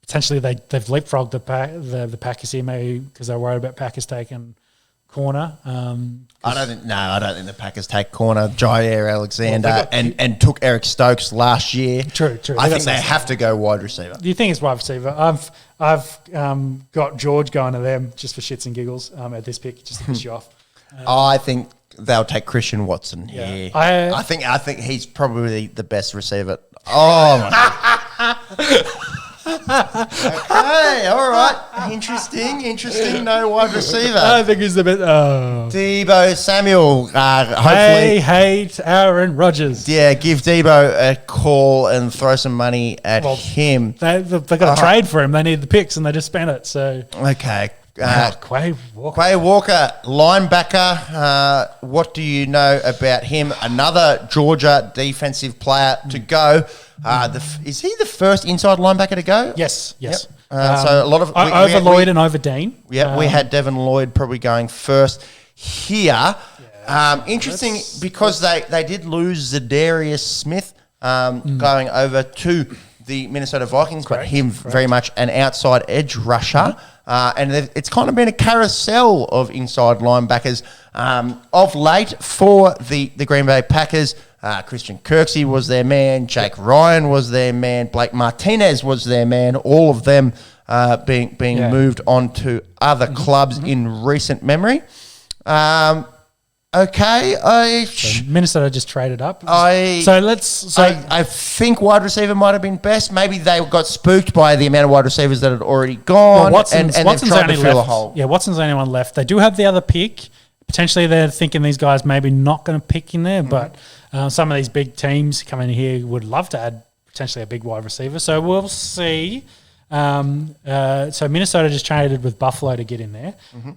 potentially they've leapfrogged the Packers here maybe because they're worried about Packers taking corner. I don't think the Packers take corner. Jair Alexander and took Eric Stokes last year. True. I think they have to go wide receiver. Do you think it's wide receiver? I've got George going to them just for shits and giggles at this pick, just to piss you off. I think they'll take Christian Watson here. I think he's probably the best receiver. Oh my God. Okay, all right. Interesting. No wide receiver. I think he's the best. Debo Samuel. Hopefully, hate Aaron Rodgers. Yeah, give Debo a call and throw some money at him. They got to trade for him. They need the picks and they just spent it. So okay. Quay Walker. Quay Walker, linebacker. What do you know about him? Another Georgia defensive player to go. Is he the first inside linebacker to go? Yes. Yep. So a lot of over Lloyd and over Dean. Yeah, we had Devon Lloyd probably going first here. Yeah, interesting because they did lose Zadarius Smith going over to the Minnesota Vikings, but him very much an outside edge rusher. And it's kind of been a carousel of inside linebackers of late for the Green Bay Packers. Christian Kirksey was their man. Jake Ryan was their man. Blake Martinez was their man. All of them being moved on to other clubs in recent memory. Okay, so Minnesota just traded up. I think wide receiver might have been best. Maybe they got spooked by the amount of wide receivers that had already gone, Watson's they've tried to fill a hole. Yeah, Watson's the only one left. They do have the other pick. Potentially, they're thinking these guys maybe not going to pick in there, but some of these big teams coming in here would love to add potentially a big wide receiver. So we'll see. So Minnesota just traded with Buffalo to get in there.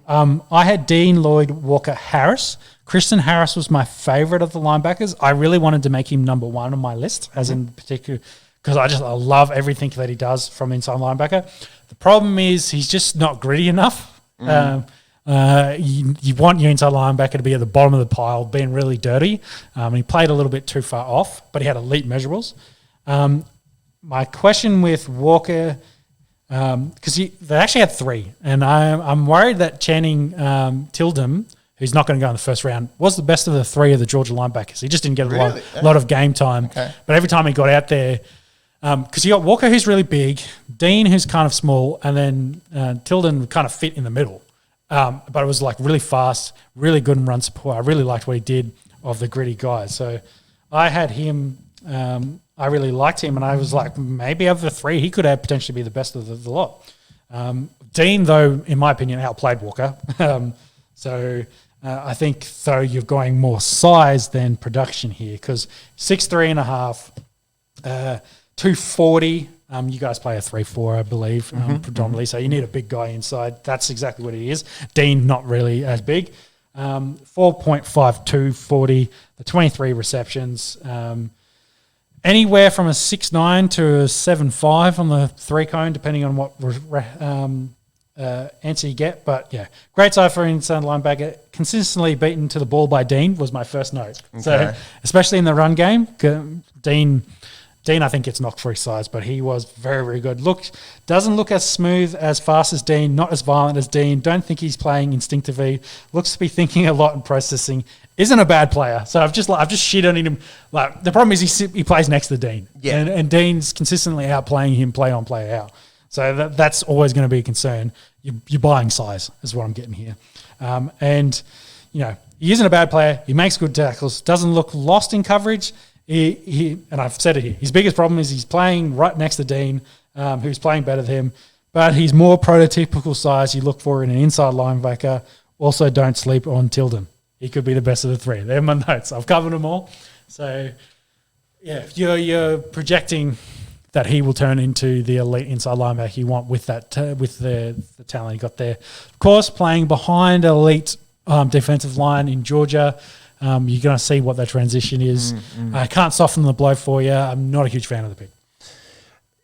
I had Dean Lloyd Walker Harris. Kristen Harris was my favorite of the linebackers. I really wanted to make him number one on my list, as in particular, because I love everything that he does from inside linebacker. The problem is he's just not gritty enough. You want your inside linebacker to be at the bottom of the pile, being really dirty. He played a little bit too far off, but he had elite measurables. My question with Walker, because they actually had three, and I'm worried that Channing Tildum, who's not going to go in the first round, was the best of the three of the Georgia linebackers. He just didn't get a lot of game time. Okay. But every time he got out there, because you got Walker, who's really big, Dean, who's kind of small, and then Tildum kind of fit in the middle. But it was like really fast, really good in run support. I really liked what he did of the gritty guys. So I had him. I really liked him, and I was like, maybe of the three, he could potentially be the best of the lot. Dean, though, in my opinion, outplayed Walker. I think, though, you're going more size than production here because 6'3.5", 240. You guys play a 3-4, I believe, predominantly. So you need a big guy inside. That's exactly what he is. Dean, not really as big. 4.52, 40, the 23 receptions. Anywhere from a 6'9" to a 7'5" on the 3-cone, depending on what answer you get. But, yeah, great side for inside linebacker. Consistently beaten to the ball by Dean was my first note. Okay. So, especially in the run game, Dean, I think, gets knocked for his size, but he was very, very good. Doesn't look as smooth, as fast as Dean, not as violent as Dean. Don't think he's playing instinctively. Looks to be thinking a lot and processing. Isn't a bad player. So I've just shit on him. Like, the problem is he plays next to Dean. Yeah. And Dean's consistently outplaying him play on, play out. So that's always going to be a concern. You're buying size is what I'm getting here. And, he isn't a bad player. He makes good tackles. Doesn't look lost in coverage. He and I've said it here, his biggest problem is he's playing right next to Dean, who's playing better than him, but he's more prototypical size you look for in an inside linebacker. Also, don't sleep on Tildum. He could be the best of the three. They're my notes. I've covered them all. So, yeah, you're projecting that he will turn into the elite inside linebacker you want with that with the talent he got there. Of course, playing behind elite defensive line in Georgia, you're going to see what that transition is. I can't soften the blow for you. I'm not a huge fan of the pick.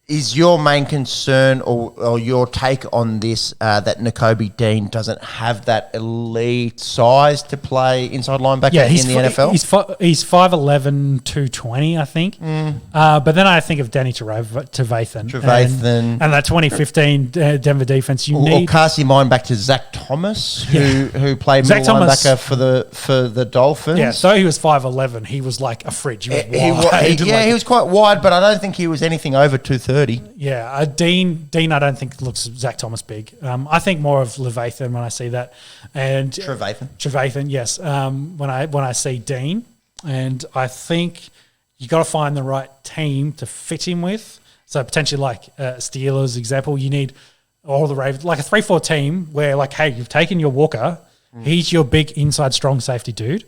Is your main concern or your take on this that Nakobe Dean doesn't have that elite size to play inside linebacker in the NFL? He's 5'11", 220, I think. But then I think of Danny Trevathan. And that 2015 Denver defense. Or cast your mind back to Zach Thomas, who played middle linebacker for the Dolphins. Yeah, so he was 5'11". He was like a fridge. He was quite wide, but I don't think he was anything over 230. Yeah, Dean, I don't think looks Zach Thomas big. I think more of Levathan when I see that, and Trevathan, yes. When I see Dean, and I think you got to find the right team to fit him with. So potentially like Steelers example, you need all the Ravens, like a 3-4 team where like, hey, you've taken your Walker, he's your big inside strong safety dude.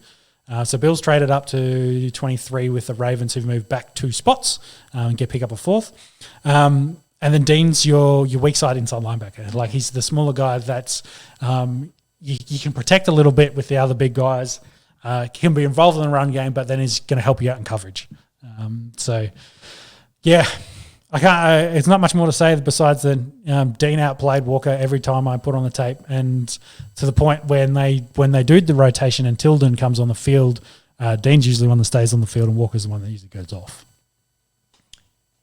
So Bills traded up to 23 with the Ravens who've moved back 2 spots and pick up a 4th. And then Dean's your weak side inside linebacker. Like he's the smaller guy that's you can protect a little bit with the other big guys. Can be involved in the run game, but then is going to help you out in coverage. I can't. It's not much more to say besides that Dean outplayed Walker every time I put on the tape, and to the point when they do the rotation and Tilden comes on the field, Dean's usually one that stays on the field, and Walker's the one that usually goes off.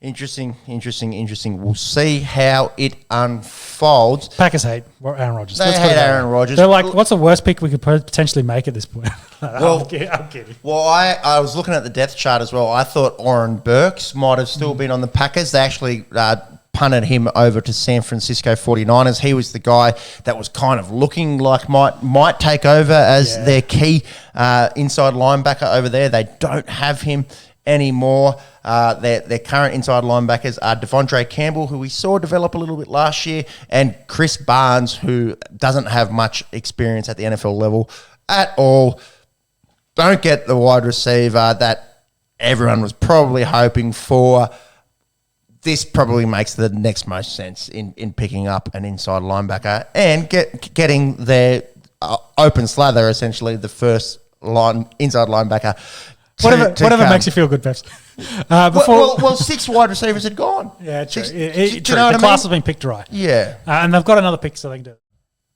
Interesting. We'll see how it unfolds. Packers hate Aaron Rodgers. They hate Aaron Rodgers. They're like, what's the worst pick we could potentially make at this point? I'm kidding. Well, I was looking at the depth chart as well. I thought Oren Burks might have still been on the Packers. They actually punted him over to San Francisco 49ers. He was the guy that was kind of looking like might take over as their key inside linebacker over there. They don't have him anymore. Their current inside linebackers are Devonte Campbell, who we saw develop a little bit last year, and Chris Barnes, who doesn't have much experience at the NFL level at all. Don't get the wide receiver that everyone was probably hoping for. This probably makes the next most sense in picking up an inside linebacker and getting their open slather, essentially the first inside linebacker. Whatever makes you feel good, Peps. Well, 6 wide receivers had gone. Yeah, true. True. The class has been picked dry. Yeah. And they've got another pick, so they can do it.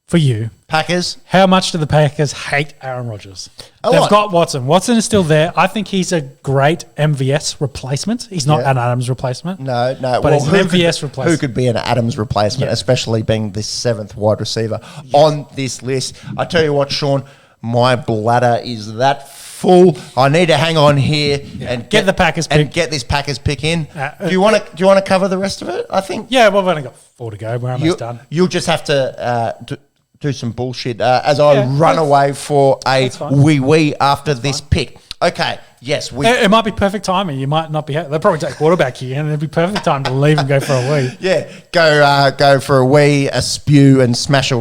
For you, Packers. How much do the Packers hate Aaron Rodgers? They've lot. got Watson. Watson is still there. I think he's a great MVS replacement. He's not an Adams replacement. No. But he's an MVS replacement. Who could be an Adams replacement, especially being the 7th wide receiver on this list? I tell you what, Sean, my bladder is that full. I need to hang on here and get the Packers pick. And get this Packers pick in. Do you want to cover the rest of it? I think. Yeah, well, we've only got 4 to go. We're almost done. You'll just have to do some bullshit as I run away for a wee after this pick. Okay, yes. It might be perfect timing. You might not be. They'll probably take quarterback here, and it'd be perfect time to leave and go for a wee. Yeah, go for a wee, a spew, and smash a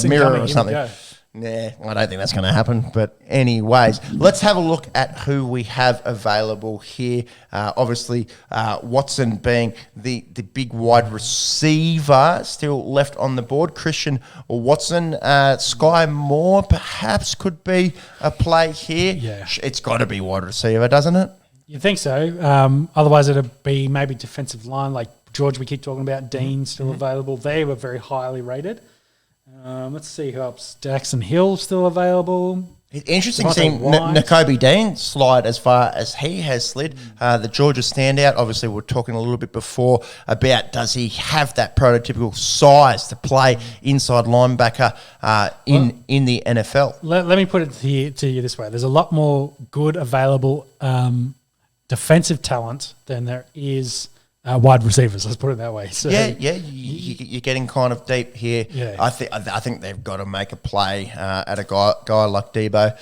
mirror or something. Nah, I don't think that's going to happen. But anyways, let's have a look at who we have available here. Obviously, Watson being the big wide receiver still left on the board. Christian Watson, Sky Moore perhaps could be a play here. Yeah. It's got to be wide receiver, doesn't it? You think so? Otherwise, it'd be maybe defensive line like George we keep talking about. Dean still available. They were very highly rated. Let's see who else. Jackson Hill still available. Interesting seeing Nakobe Dean slide as far as he has slid. The Georgia standout, obviously we were talking a little bit before about does he have that prototypical size to play inside linebacker in the NFL? Let me put it to you this way. There's a lot more good available defensive talent than there is wide receivers. Let's put it that way. So you're getting kind of deep here. Yeah. I think they've got to make a play at a guy like Debo.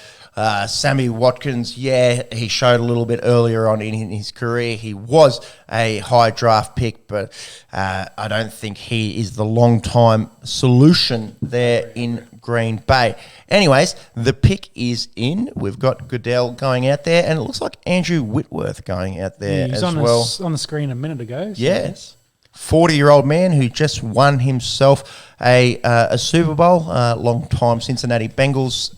Sammy Watkins, he showed a little bit earlier on in his career. He was a high draft pick, but I don't think he is the long-time solution there in Green Bay. Anyways, the pick is in. We've got Goodell going out there, and it looks like Andrew Whitworth going out there as well. He was on the screen a minute ago. So yes. 40-year-old man who just won himself a Super Bowl, long-time Cincinnati Bengals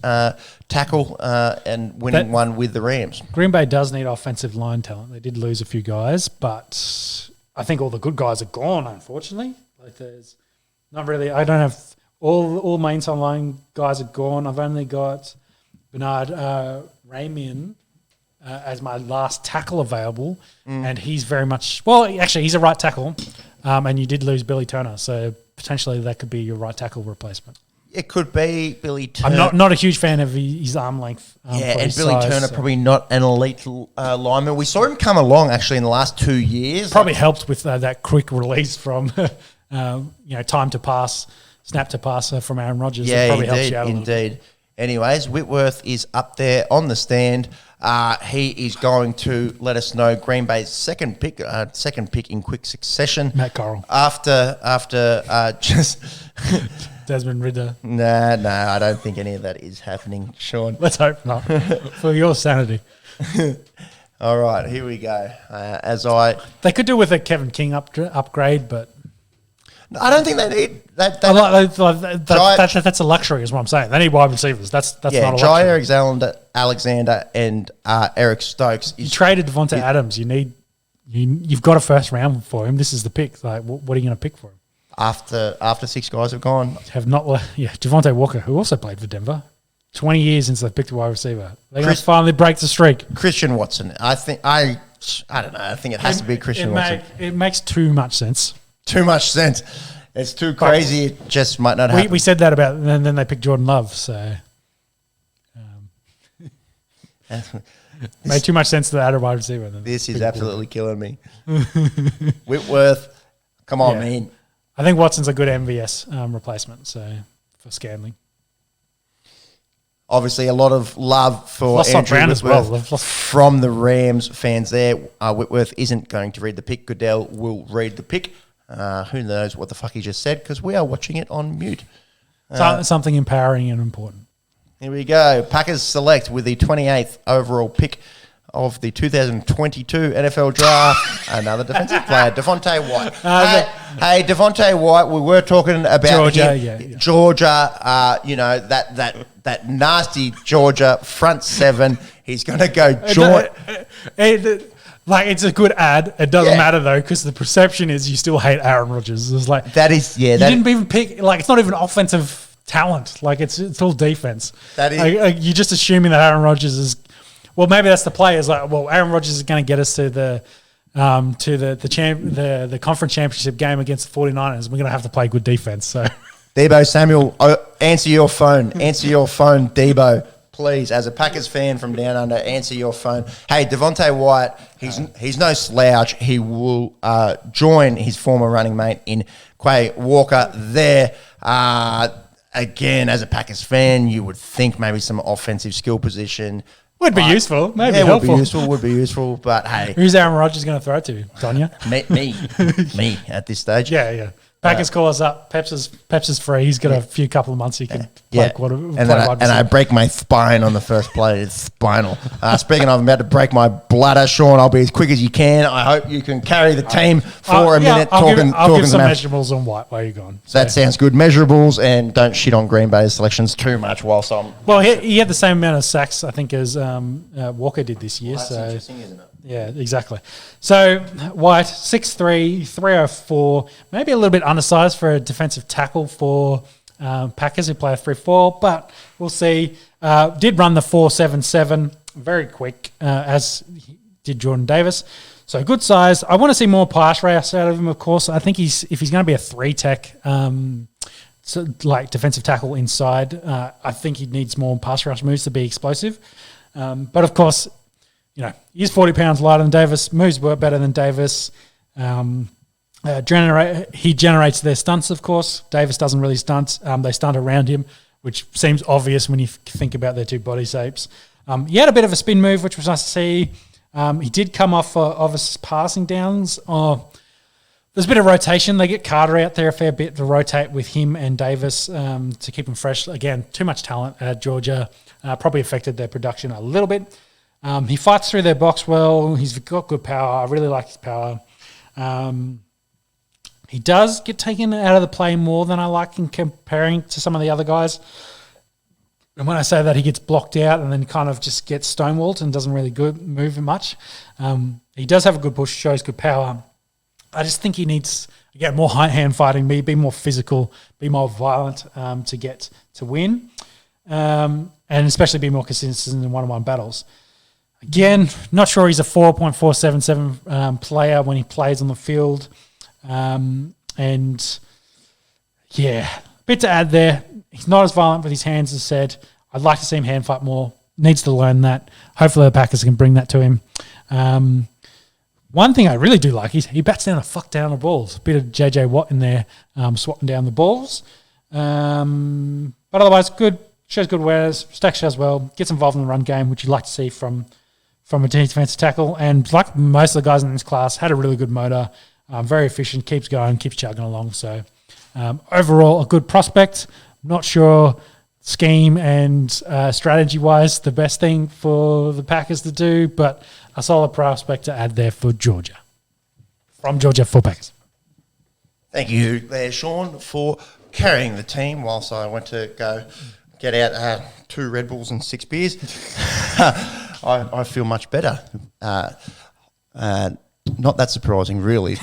tackle, and winning one with the Rams. Green Bay does need offensive line talent. They did lose a few guys, but I think all the good guys are gone, unfortunately. Like there's not really. I don't have all my inside line guys are gone. I've only got Bernard Ramian as my last tackle available, and he's very much actually he's a right tackle, and you did lose Billy Turner, so potentially that could be your right tackle replacement. It could be Billy Turner. I'm not a huge fan of his arm length. And Billy Turner probably not an elite lineman. We saw him come along actually in the last 2 years. Probably helped with that quick release from time to pass, snap to pass from Aaron Rodgers. Yeah, probably indeed, helps you out a little bit. Anyways, Whitworth is up there on the stand. He is going to let us know Green Bay's second pick in quick succession. Matt Corral. After just... Desmond Ridder. No, I don't think any of that is happening, Sean. Let's hope not. For your sanity. All right, here we go. They could do with a Kevin King upgrade, but I don't think they need that. That's a luxury, is what I'm saying. They need wide receivers. That's not a luxury. Jair Alexander and Eric Stokes. You traded Devonte Adams. You've got a first round for him. This is the pick. Like, what are you going to pick for him? After 6 guys have gone, Devonte Walker, who also played for Denver, 20 years since they picked a wide receiver. They're going to finally break the streak. Christian Watson. I don't know. I think it has to be Christian Watson. It makes too much sense. Too much sense. It's too crazy. It just might not happen. We said that about, and then they picked Jordan Love. So made too much sense to add a wide receiver. This is absolutely killing me. Whitworth, come on, man. I think Watson's a good MVS replacement. So for Scanling. Obviously, a lot of love for Andrew Brown Whitworth as well. from the Rams fans there. Whitworth isn't going to read the pick. Goodell will read the pick. Who knows what the fuck he just said, because we are watching it on mute. Something empowering and important. Here we go. Packers select with the 28th overall pick of the 2022 NFL Draft another defensive player, Devonte Wyatt. Hey, Devonte Wyatt, we were talking about Georgia, him. Georgia, that nasty Georgia front seven. He's going to go join. It's a good ad. It doesn't matter though, because the perception is you still hate Aaron Rodgers. It's like that is you didn't even pick. Like, it's not even offensive talent. Like, it's all defense. That is you're just assuming that Aaron Rodgers is. Well, maybe that's the play. Is like, well, Aaron Rodgers is going to get us to the conference championship game against the 49ers. We're going to have to play good defense. So, Debo Samuel, answer your phone. Answer your phone, Debo. Please, as a Packers fan from down under, answer your phone. Hey, Devonte Wyatt, he's no slouch. He will join his former running mate in Quay Walker there. Again, as a Packers fan, you would think maybe some offensive skill position. Would be useful. Maybe helpful. helpful. Would be useful. But hey. Who's Aaron Rodgers going to throw it to? Tonya? Me at this stage. Yeah. Packers call us up. Peps is free. He's got a couple of months he can play and I break my spine on the first play. It's spinal. Speaking of, I'm about to break my bladder, Sean. I'll be as quick as you can. I hope you can carry the team for a minute. I'll give some measurables on White while you're gone. So. That sounds good. Measurables, and don't shit on Green Bay's selections too much whilst I'm... Well, he had the same amount of sacks, I think, as Walker did this year. Well, that's interesting, isn't it? Yeah, exactly. So, White, 6'3", 304, maybe a little bit undersized for a defensive tackle for Packers who play a 3-4, but we'll see. Did run the 4.77, very quick, as did Jordan Davis. So, good size. I want to see more pass rush out of him, of course. I think if he's going to be a 3-tech, like defensive tackle inside, I think he needs more pass rush moves to be explosive. But, of course... he's 40 pounds lighter than Davis. Moves work better than Davis. He generates their stunts, of course. Davis doesn't really stunt. They stunt around him, which seems obvious when you think about their two body shapes. He had a bit of a spin move, which was nice to see. He did come off of his passing downs. There's a bit of rotation. They get Carter out there a fair bit to rotate with him and Davis to keep him fresh. Again, too much talent at Georgia. Probably affected their production a little bit. He fights through their box well. He's got good power. I really like his power. He does get taken out of the play more than I like in comparing to some of the other guys. And when I say that, he gets blocked out and then kind of just gets stonewalled and doesn't really move much. He does have a good push, shows good power. I just think he needs more hand fighting, be more physical, be more violent to get to win, and especially be more consistent in one-on-one battles. Again, not sure he's a 4.477 player when he plays on the field, and yeah, a bit to add there. He's not as violent with his hands as said. I'd like to see him hand fight more. Needs to learn that. Hopefully the Packers can bring that to him. One thing I really do like is he bats down the balls. A bit of JJ Watt in there, swatting down the balls. But otherwise, good. Shows good awareness. Stacks as well. Gets involved in the run game, which you'd like to see from a defensive tackle. And like most of the guys in this class, had a really good motor. Very efficient. Keeps going. Keeps chugging along. So overall, a good prospect. Not sure scheme and strategy-wise the best thing for the Packers to do, but a solid prospect to add there for Georgia. From Georgia for Packers. Thank you there, Sean, for carrying the team whilst I went to go get out 2 Red Bulls and 6 beers. I feel much better. Not that surprising, really.